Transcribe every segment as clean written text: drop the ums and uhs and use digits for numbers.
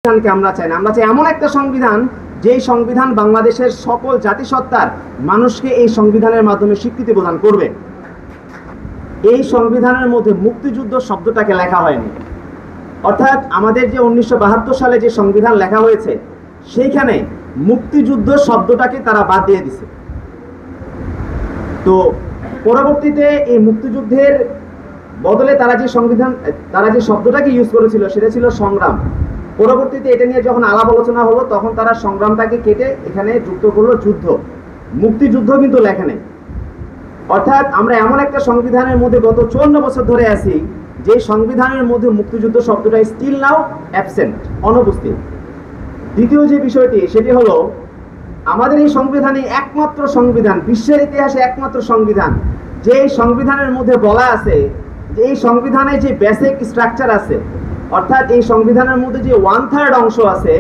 সংবিধানকে আমরা চাই না। আমরা চাই এমন একটা সংবিধান যেই সংবিধান বাংলাদেশের সকল জাতিসত্তার মানুষকে এই সংবিধানের মাধ্যমে স্বীকৃতি প্রদান করবে। এই সংবিধানের মধ্যে মুক্তিযুদ্ধ শব্দটাকে লেখা হয়নি, অর্থাৎ আমাদের যে 1972 সালে যে সংবিধান লেখা হয়েছে সেইখানে মুক্তিযুদ্ধ শব্দটাকে তারা বাদ দিয়ে দিছে। তো পরবর্তীতে এই মুক্তিযুদ্ধের বদলে তারা যে শব্দটাকে ইউজ করেছিল সেটা ছিল সংগ্রাম। পরবর্তীতে এটা নিয়ে যখন আলাপ আলোচনা হলো তখন তারা সংগ্রামটাকে কেটে এখানে যুক্ত করলো যুদ্ধ। মুক্তিযুদ্ধ কিন্তু লেখা নেই। অর্থাৎ আমরা এমন একটা সংবিধানের মধ্যে গত 54 বছর ধরে আছি যে সংবিধানের মধ্যে মুক্তিযুদ্ধ শব্দটা স্টিল নাও অ্যাবসেন্ট, অনুপস্থিত। দ্বিতীয় যে বিষয়টি সেটি হলো আমাদের এই সংবিধানে একমাত্র সংবিধান, বিশ্বের ইতিহাসে একমাত্র সংবিধান যে সংবিধানের মধ্যে বলা আছে যে এই সংবিধানে যে বেসিক স্ট্রাকচার আছে, অর্থাৎ এই সংবিধানের মধ্যে যে 1/3 অংশ আছে,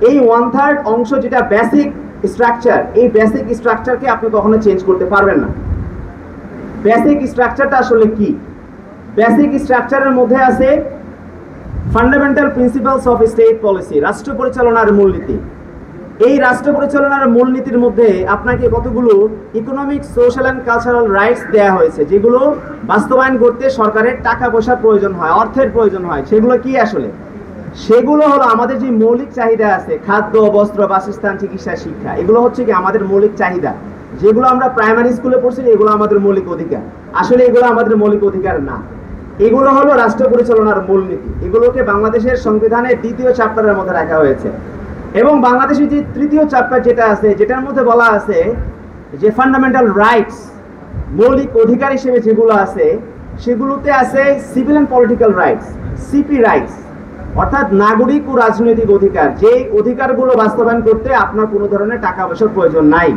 এই 1/3 অংশ যেটা বেসিক স্ট্রাকচার, এই বেসিক স্ট্রাকচারকে আপনি কখনো চেঞ্জ করতে পারবেন না। বেসিক স্ট্রাকচারটা আসলে কি? বেসিক স্ট্রাকচারের মধ্যে আছে fundamental principles of state policy, রাষ্ট্র পরিচালনার মূলনীতি। এই রাষ্ট্র পরিচালনার মূলনীতির মধ্যে আপনাকে কতগুলো economic, social and cultural rights দেওয়া হয়েছে যেগুলো বাস্তবায়ন করতে সরকারের টাকা পয়সার প্রয়োজন হয়, অর্থের প্রয়োজন হয়। সেগুলো কি আসলে? সেগুলো হলো আমাদের যে মৌলিক চাহিদা আছে, খাদ্য, বস্ত্র, বাসস্থান, চিকিৎসা, শিক্ষা, এগুলো হচ্ছে কি আমাদের মৌলিক চাহিদা, যেগুলো আমরা প্রাইমারি স্কুলে পড়ছি এগুলো আমাদের মৌলিক অধিকার। আসলে এগুলো আমাদের মৌলিক অধিকার না, এগুলো হলো রাষ্ট্র পরিচালনার মূলনীতি। এগুলোকে বাংলাদেশের সংবিধানের 2য় চ্যাপ্টারের মধ্যে রাখা হয়েছে। এবং বাংলাদেশের যে 3য় চ্যাপ্টার যেটা আছে, যেটার মধ্যে বলা আছে যে ফান্ডামেন্টাল রাইটস, মৌলিক অধিকার হিসেবে যেগুলো আছে সেগুলোতে আছে civil and political rights, CP rights, অর্থাৎ নাগরিক ও রাজনৈতিক অধিকার। যে অধিকারগুলো বাস্তবায়ন করতে আপনার কোনো ধরনের টাকা পয়সার প্রয়োজন নাই।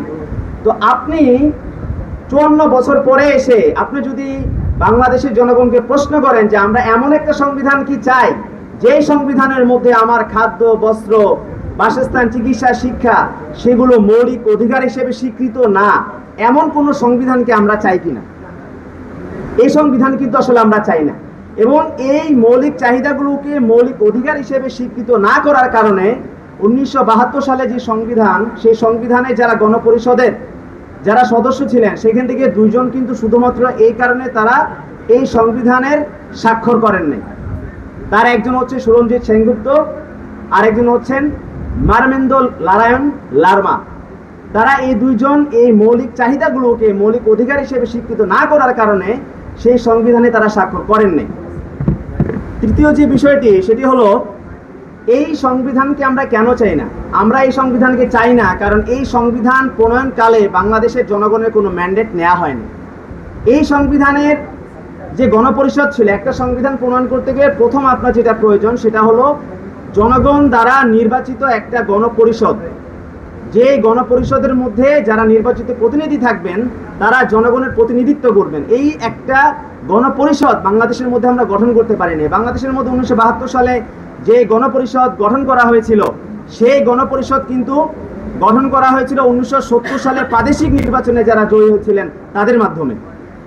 তো আপনি 54 বছর পরে এসে আপনি যদি বাংলাদেশের জনগণকে প্রশ্ন করেন যে আমরা এমন একটা সংবিধান কি চাই যে সংবিধানের মধ্যে আমার খাদ্য, বস্ত্র, বাসস্থান, চিকিৎসা, শিক্ষা সেগুলো মৌলিক অধিকার হিসেবে স্বীকৃত না, এমন কোন সংবিধানকে আমরা চাই কিনা? এই সংবিধান কিন্তু আসলে আমরা চাই না। এবং এই মৌলিক চাহিদাগুলোকে মৌলিক অধিকার হিসেবে স্বীকৃত না করার কারণে 1972 সালে যে সংবিধান, সেই সংবিধানে যারা গণপরিষদের যারা সদস্য ছিলেন সেখান থেকে 2 জন কিন্তু শুধুমাত্র এই কারণে তারা এই সংবিধানের স্বাক্ষর করেন নাই। তার একজন হচ্ছে সুরঞ্জিত সেনগুপ্ত, আরেকজন হচ্ছেন মারমেন্দ্র নারায়ণ লারমা। তারা এই 2 জন এই মৌলিক চাহিদাগুলোকে মৌলিক অধিকার হিসেবে স্বীকৃত না করার কারণে সেই সংবিধানে তারা স্বাক্ষর করেন নাই। তৃতীয় যে বিষয়টি সেটি হলো এই সংবিধানকে আমরা কেন চাই না? আমরা এই সংবিধানকে চাই না কারণ এই সংবিধান প্রণয়নকালে বাংলাদেশের জনগণের কোনো ম্যান্ডেট নেওয়া হয়নি। এই সংবিধানের যে গণপরিষদ ছিল, একটা সংবিধান প্রণয়ন করতে গেলে প্রথম আপনার যেটা প্রয়োজন সেটা হলো জনগণ দ্বারা নির্বাচিত একটা গণপরিষদ। যে গণপরিষদের মধ্যে যারা নির্বাচিত প্রতিনিধি থাকবেন তারা জনগণের প্রতিনিধিত্ব করবেন। এই একটা গণপরিষদ বাংলাদেশের মধ্যে আমরা গঠন করতে পারিনি। বাংলাদেশের মধ্যে 1972 সালে যে গণপরিষদ গঠন করা হয়েছিল সেই গণপরিষদ কিন্তু গঠন করা হয়েছিল 1970 সালে প্রাদেশিক নির্বাচনে যারা জয়ী হয়েছিলেন তাদের মাধ্যমে।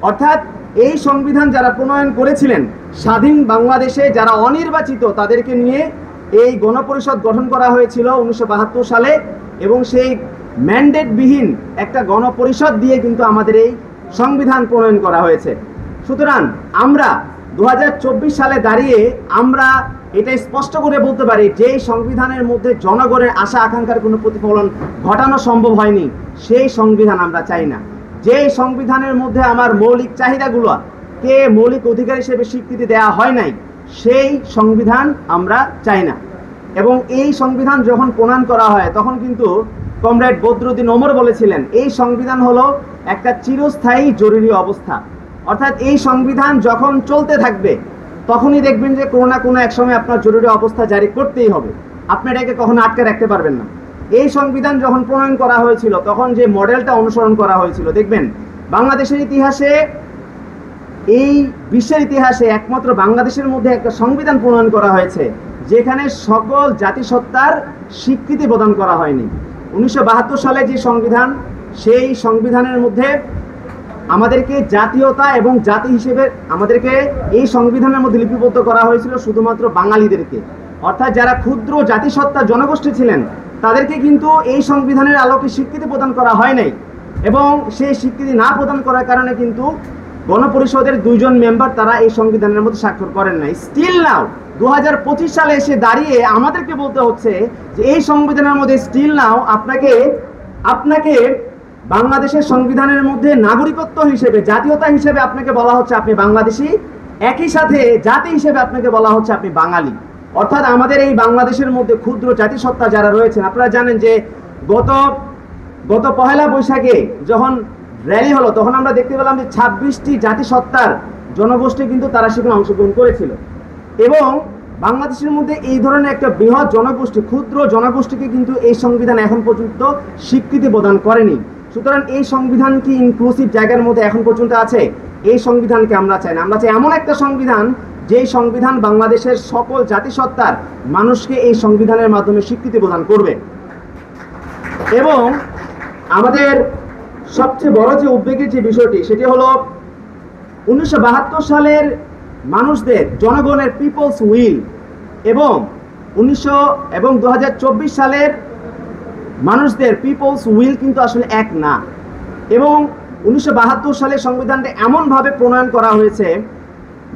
অর্থাৎ এই সংবিধান যারা প্রণয়ন করেছিলেন স্বাধীন বাংলাদেশে যারা অনির্বাচিত তাদেরকে নিয়ে এই গণপরিষদ গঠন করা হয়েছিল 1972 সালে, এবং সেই ম্যান্ডেটবিহীন একটা গণপরিষদ দিয়ে কিন্তু আমাদের এই সংবিধান প্রণয়ন করা হয়েছে। সুতরাং আমরা 2024 সালে দাঁড়িয়ে আমরা এটা স্পষ্ট করে বলতে পারি যে সংবিধানের মধ্যে জনগণের আশা আকাঙ্ক্ষার কোনো প্রতিফলন ঘটানো সম্ভব হয়নি, সেই সংবিধান আমরা চাই না। যে সংবিধানের মধ্যে আমার মৌলিক চাহিদাগুলোকে মৌলিক অধিকার হিসেবে স্বীকৃতি দেওয়া হয় নাই, সেই সংবিধান আমরা চাই না। এবং এই সংবিধান যখন প্রণয়ন করা হয় তখন কিন্তু কমরেড বদরুদ্দিন ওমর বলেছিলেন এই সংবিধান হলো একটা চিরস্থায়ী জরুরি অবস্থা। অর্থাৎ এই সংবিধান যখন চলতে থাকবে তখনই দেখবেন যে কোনো না কোনো এক সময় আপনার জরুরি অবস্থা জারি করতেই হবে, আপনি এটাকে কখনো আটকে রাখতে পারবেন না। এই সংবিধান যখন প্রণয়ন করা হয়েছিল তখন যে মডেলটা অনুসরণ করা হয়েছিল, দেখবেন বাংলাদেশের ইতিহাসে, এই বিশ্বের ইতিহাসে একমাত্র বাংলাদেশের মধ্যে একটা সংবিধান প্রণয়ন করা হয়েছে যেখানে সকল জাতিসত্তার স্বীকৃতি প্রদান করা হয়নি। 1972 সালে যে সংবিধান, সেই সংবিধানের মধ্যে আমাদেরকে জাতীয়তা এবং জাতি হিসেবে আমাদেরকে এই সংবিধানের মধ্যে লিপিবদ্ধ করা হয়েছিল শুধুমাত্র বাঙালিদেরকে। অর্থাৎ যারা ক্ষুদ্র জাতিসত্তা জনগোষ্ঠী ছিলেন তাদেরকে কিন্তু এই সংবিধানের আলোকে স্বীকৃতি প্রদান করা হয় নাই, এবং সেই স্বীকৃতি না প্রদান করার কারণে কিন্তু গণপরিষদের 2 জন মেম্বার তারা এই সংবিধানের মধ্যে স্বাক্ষর করেন নাই। স্টিল নাও 2025 সালে এসে দাঁড়িয়ে আমাদেরকে বলতে হচ্ছে যে এই সংবিধানের মধ্যে স্টিল নাও আপনাকে বাংলাদেশের সংবিধানের মধ্যে নাগরিকত্ব হিসেবে, জাতীয়তা হিসেবে আপনাকে বলা হচ্ছে আপনি বাংলাদেশি, একই সাথে জাতি হিসেবে আপনাকে বলা হচ্ছে আপনি বাঙালি। অর্থাৎ আমাদের এই বাংলাদেশের মধ্যে ক্ষুদ্র জাতিসত্তা যারা রয়েছেন, আপনারা জানেন যে গত পহেলা বৈশাখে যখন র্যালি হলো তখন আমরা দেখতে পেলাম যে 26টি জাতিসত্তার জনগোষ্ঠী কিন্তু তারা সেখানে অংশগ্রহণ করেছিল, এবং বাংলাদেশের মধ্যে এই ধরনের একটা বৃহৎ জনগোষ্ঠী, ক্ষুদ্র জনগোষ্ঠীকে কিন্তু এই সংবিধান এখন পর্যন্ত স্বীকৃতি প্রদান করেনি। সুতরাং এই সংবিধান কি ইনক্লুসিভ জায়গার মধ্যে এখন পর্যন্ত আছে? এই সংবিধানকে আমরা চাই না। আমরা চাই এমন একটা সংবিধান, যেই সংবিধান বাংলাদেশের সকল জাতিসত্তার মানুষকে এই সংবিধানের মাধ্যমে স্বীকৃতি প্রদান করবে। এবং আমাদের সবচেয়ে বড় যে উদ্বেগের যে বিষয়টি, সেটি হলো 1972 সালের মানুষদের, জনগণের পিপলস উইল এবং 2024 সালের মানুষদের পিপলস উইল কিন্তু আসলে এক না। এবং 1972 সালের সংবিধানটা এমনভাবে প্রণয়ন করা হয়েছে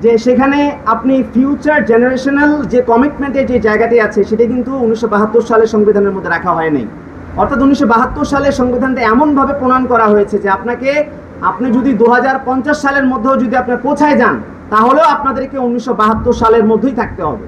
যে সেখানে আপনি ফিউচার জেনারেশনাল যে কমিটমেন্টের যে জায়গাটি আছে সেটা কিন্তু 1972 সালের সংবিধানের মধ্যে রাখা হয়নি। অর্থাৎ 1972 সালের সংবিধানটা এমনভাবে প্রণয়ন করা হয়েছে যে আপনি যদি 2050 সালের মধ্যেও যদি আপনি পৌঁছায় যান, তাহলেও আপনাদেরকে 1972 সালের মধ্যেই থাকতে হবে।